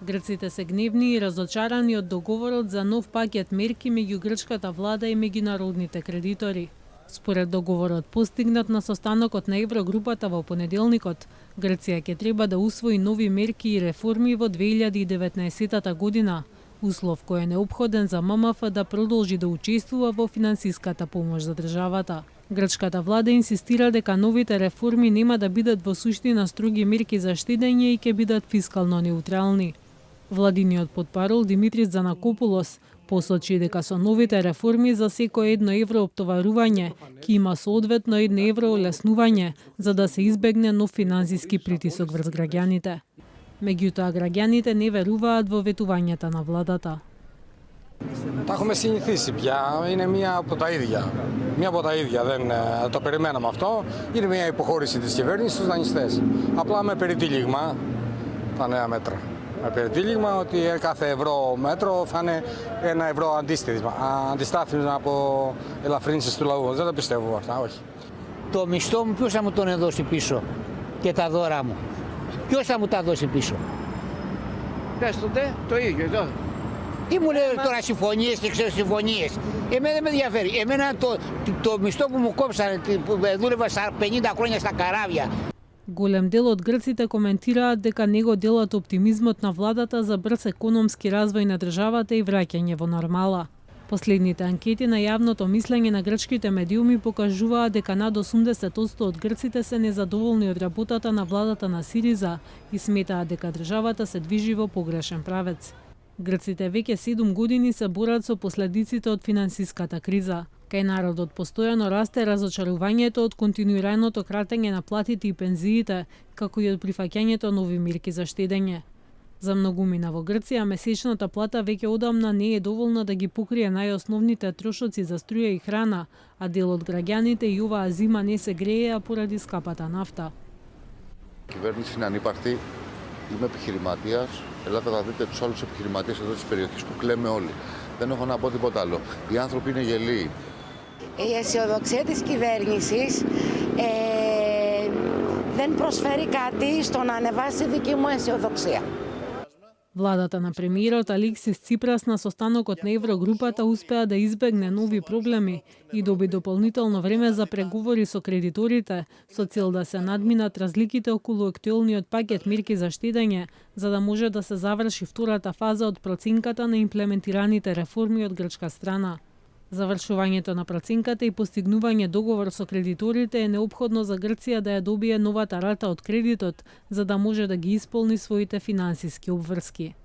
Грците се гневни и разочарани од договорот за нов пакет мерки меѓу грчката влада и меѓународните кредитори. Според договорот постигнат на состанокот на Еврогрупата во понеделникот, Грција ќе треба да усвои нови мерки и реформи во 2019 година, услов кој е неопходен за ММФ да продолжи да учествува во финансиската помош за државата. Грчката влада инсистира дека новите реформи нема да бидат во суштина строги мерки за штедење и ќе бидат фискално неутрални. Владиниот потпарол Димитрис Занакопулос посочи дека со новите реформи за секој 1 евро оптоварување ќе има соодветно 1 евро олеснување за да се избегне нов финансиски притисок врз граѓаните. Меѓутоа, граѓаните не веруваат во ветувањата на владата. Τα έχουμε συνηθίσει πια, είναι μία από τα ίδια. Μία από τα ίδια, δεν το περιμέναμε αυτό. Είναι μία υποχώρηση της κυβέρνησης στους δανειστές. Απλά με περιτύλιγμα τα νέα μέτρα. Με περιτύλιγμα ότι κάθε ευρώ μέτρο θα είναι 1 ευρώ αντιστάθμισμα από ελαφρύνσεις του λαού. Δεν τα πιστεύω αυτά, όχι. Το μισθό μου ποιος θα μου τον δώσει πίσω και τα δώρα μου. Ποιος θα μου τα δώσει πίσω. Πες τότε το ίδιο εδώ. Τι μου λέει τώρα συμφωνίες και ξέρω συμφωνίες. Εμένα δεν με ενδιαφέρει. Εμένα το μισθό που μου κόψανε, που δούλευα 50 χρόνια στα καράβια. Голем дел од грците коментираат дека не го делат оптимизмот на владата за брз економски развој на државата и враќање во нормала. Последните анкети на јавното мислење на грчките медиуми покажуваат дека над 80% од грците се незадоволни од работата на владата на Сириза и сметаат дека државата се движи во погрешен правец. Грците веќе 7 години се борат со последиците од финансиската криза. Кај народот постојано расте разочарувањето од континуираното кратење на платите и пензиите, како и од прифаќањето нови мерки за штедење. За многумина во Грција месечната плата веќе одамна не е доволна да ги покрие најосновните трошоци за струја и храна, а дел од граѓаните и оваа зима не се грееа поради скапата нафта. Κυβέρνηση είναι ανύπαρκτη. Είμαι επιχειρηματίας. Ελάτε να δείτε τους άλλους επιχειρηματίες εδώ της περιοχής που κλαίμε όλοι. Δεν έχω να πω τίποτα άλλο. Οι άνθρωποι είναι γελοί. Η αισιοδοξία της κυβέρνησης δεν προσφέρει κάτι στο να ανεβάσει τη δική μου αισιοδοξία. Владата на премиерот Алексис Ципрас на состанокот на Еврогрупата успеа да избегне нови проблеми и доби дополнително време за преговори со кредиторите со цел да се надминат разликите околу актуелниот пакет мерки за штедење, за да може да се заврши втората фаза од проценката на имплементираните реформи од грчка страна. Завршувањето на проценката и постигнување договор со кредиторите е неопходно за Грција да ја добие новата рата од кредитот, за да може да ги исполни своите финансиски обврски.